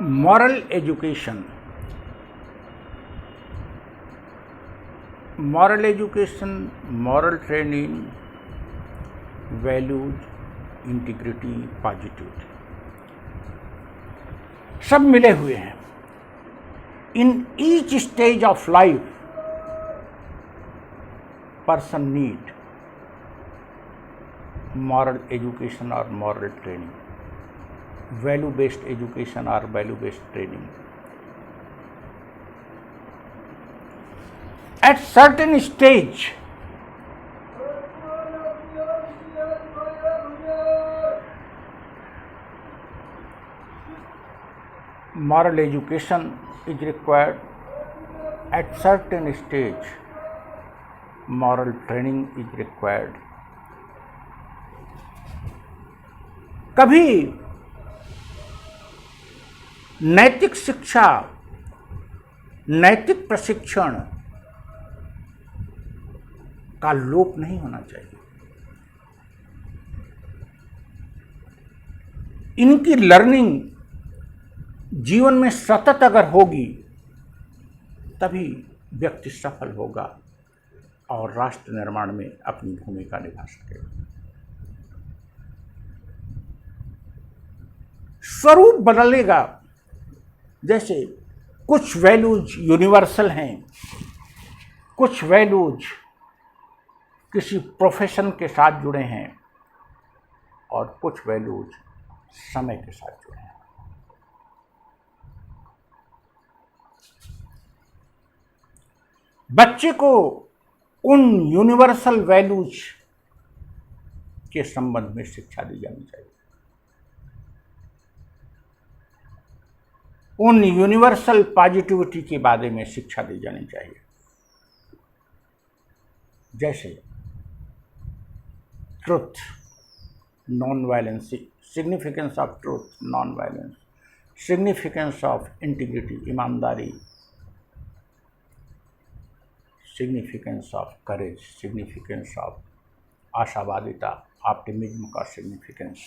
Moral education. Moral education, moral training, values, integrity, positivity, सब मिले हुए हैं. In each stage of life, person need moral education or moral training, value-based education or value-based training. At certain stage, moral education is required. At certain stage, moral training is required. कभी नैतिक शिक्षा, नैतिक प्रशिक्षण का लोप नहीं होना चाहिए. इनकी लर्निंग जीवन में सतत अगर होगी तभी व्यक्ति सफल होगा और राष्ट्र निर्माण में अपनी भूमिका निभा सकेगा. स्वरूप बदलेगा. जैसे कुछ वैल्यूज यूनिवर्सल हैं, कुछ वैल्यूज किसी प्रोफेशन के साथ जुड़े हैं और कुछ वैल्यूज समय के साथ जुड़े हैं. बच्चे को उन यूनिवर्सल वैल्यूज के संबंध में शिक्षा दी जानी चाहिए. उन यूनिवर्सल पॉजिटिविटी के बारे में शिक्षा दी जानी चाहिए. जैसे truth, non violence, significance of truth, non violence, significance of integrity, ईमानदारी, significance of courage, significance of आशावादिता, ऑप्टिमिज्म का सिग्निफिकेंस,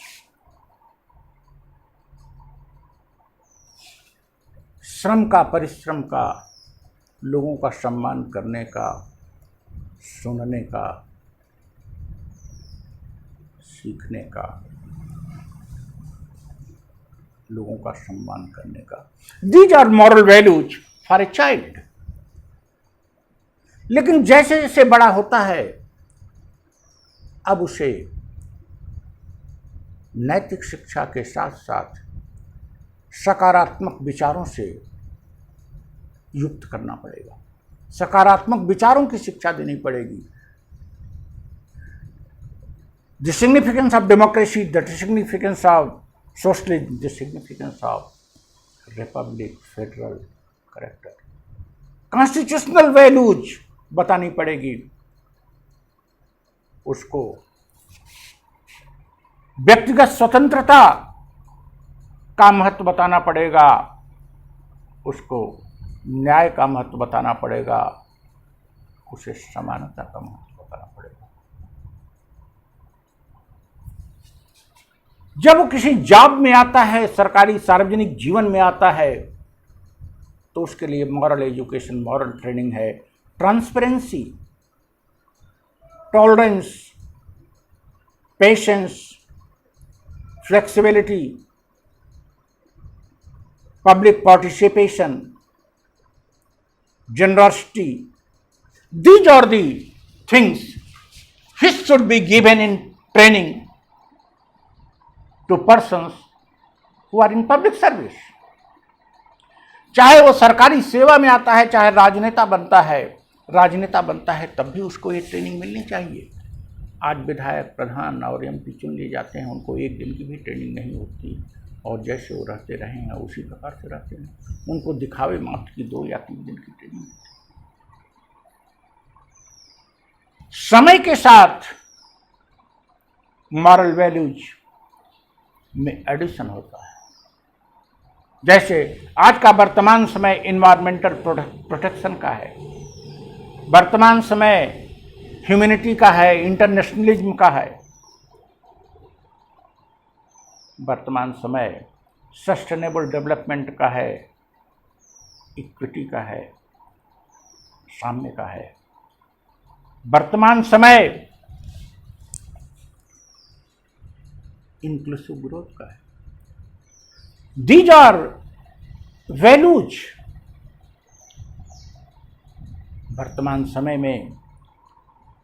श्रम का, परिश्रम का, लोगों का सम्मान करने का, सुनने का, सीखने का, लोगों का सम्मान करने का. These are moral values for a child. लेकिन जैसे जैसे बड़ा होता है अब उसे नैतिक शिक्षा के साथ साथ सकारात्मक विचारों से युक्त करना पड़ेगा. सकारात्मक विचारों की शिक्षा देनी पड़ेगी. The significance of democracy, the significance of socialism, the significance of Republic, federal character, constitutional values बतानी पड़ेगी. उसको व्यक्तिगत स्वतंत्रता का महत्व बताना पड़ेगा. उसको न्याय का महत्व बताना पड़ेगा. उसे समानता का महत्व बताना पड़ेगा. जब वो किसी जॉब में आता है, सरकारी सार्वजनिक जीवन में आता है, तो उसके लिए मॉरल एजुकेशन, मॉरल ट्रेनिंग है. Transparency, tolerance, patience, flexibility, public participation, generosity, these are the things which should be given in training to persons who are in public service. चाहे वो सरकारी सेवा में आता है, चाहे राजनेता बनता है तब भी उसको ये ट्रेनिंग मिलनी चाहिए. आज विधायक, प्रधान और एमपी चुन लिए जाते हैं, उनको एक दिन की भी ट्रेनिंग नहीं होती और जैसे वो रहते रहे हैं उसी प्रकार से रहते हैं. उनको दिखावे मात्र की 2 या 3 दिन की ट्रेनिंग होती है. समय के साथ मॉरल वैल्यूज में एडिशन होता है. जैसे आज का वर्तमान समय इन्वायरमेंटल प्रोटेक्शन का है, वर्तमान समय ह्यूमैनिटी का है, इंटरनेशनलिज्म का है. वर्तमान समय सस्टेनेबल डेवलपमेंट का है, इक्विटी का है, साम्य का है। वर्तमान समय इंक्लूसिव ग्रोथ का है। दीज आर वैल्यूज वर्तमान समय में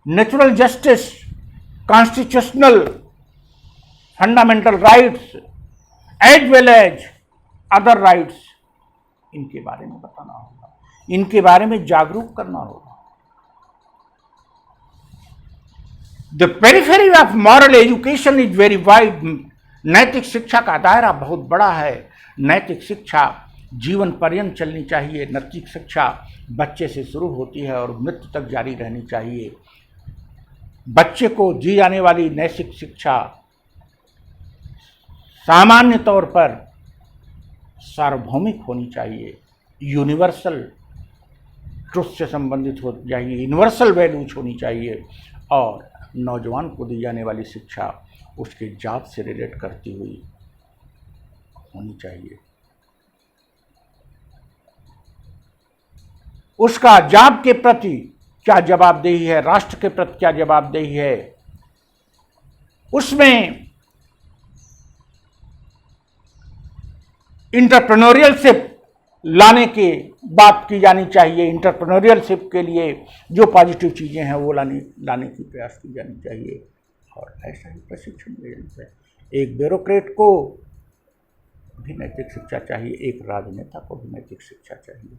natural justice, constitutional fundamental rights as well as other rights, इनके बारे में बताना होगा, इनके बारे में जागरूक करना होगा। The periphery of moral education is very wide. नैतिक शिक्षा का दायरा बहुत बड़ा है। नैतिक शिक्षा जीवन पर्यंत चलनी चाहिए। नैतिक शिक्षा बच्चे से शुरू होती है और मृत्यु तक जारी रहनी चाहिए। बच्चे को दी जाने वाली नैतिक शिक्षा सामान्य तौर पर सार्वभौमिक होनी चाहिए, यूनिवर्सल ट्रुथ से संबंधित हो चाहिए, यूनिवर्सल वैल्यूज होनी चाहिए। और नौजवान को दी जाने वाली शिक्षा उसके जात से रिलेट करती हुई होनी चाहिए। उसका जात के प्रति क्या जवाबदेही है, राष्ट्र के प्रति क्या जवाबदेही है, उसमें इंटरप्रेन्योरियलशिप लाने की बात की जानी चाहिए। इंटरप्रेन्योरियलशिप के लिए जो पॉजिटिव चीज़ें हैं वो लाने की प्रयास की जानी चाहिए और ऐसा ही प्रशिक्षण देना चाहिए। एक ब्यूरोक्रेट को भी नैतिक शिक्षा चाहिए, एक राजनेता को भी नैतिक शिक्षा चाहिए।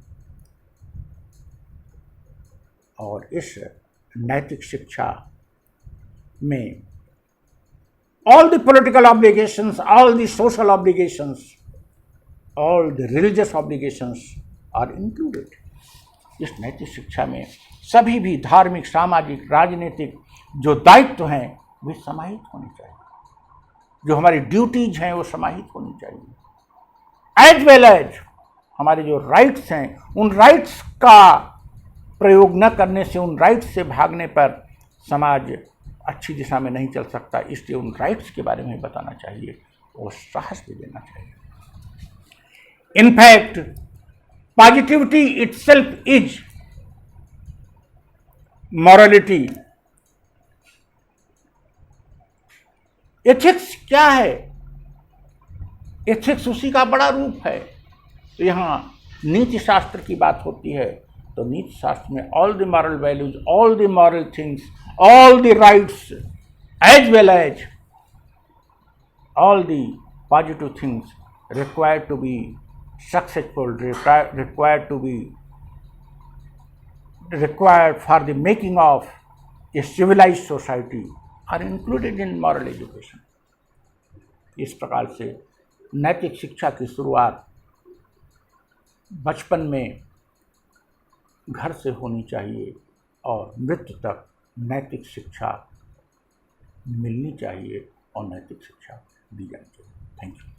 और इस नैतिक शिक्षा में all the political obligations, all the social obligations, all the religious obligations are included. इस नैतिक शिक्षा में सभी भी धार्मिक, सामाजिक, राजनीतिक जो दायित्व हैं वे समाहित होने चाहिए। जो हमारी ड्यूटीज हैं वो समाहित होनी चाहिए। एज वेल एज हमारे जो राइट्स हैं, उन राइट्स का प्रयोग न करने से, उन राइट्स से भागने पर समाज अच्छी दिशा में नहीं चल सकता। इसलिए उन राइट्स के बारे में बताना चाहिए और साहस भी देना चाहिए। In fact, positivity itself is morality. Ethics क्या है? एथिक्स उसी का बड़ा रूप है। तो यहाँ नीति शास्त्र की बात होती है तो नीति शास्त्र में all the moral values, all the moral things, all the rights, as well as all the positive things required to be successful, required for the making of a civilized society are included in moral education. इस प्रकार से नैतिक शिक्षा की शुरुआत बचपन में घर से होनी चाहिए और मृत्यु तक नैतिक शिक्षा मिलनी चाहिए और नैतिक शिक्षा दी जानी चाहिए। Thank you.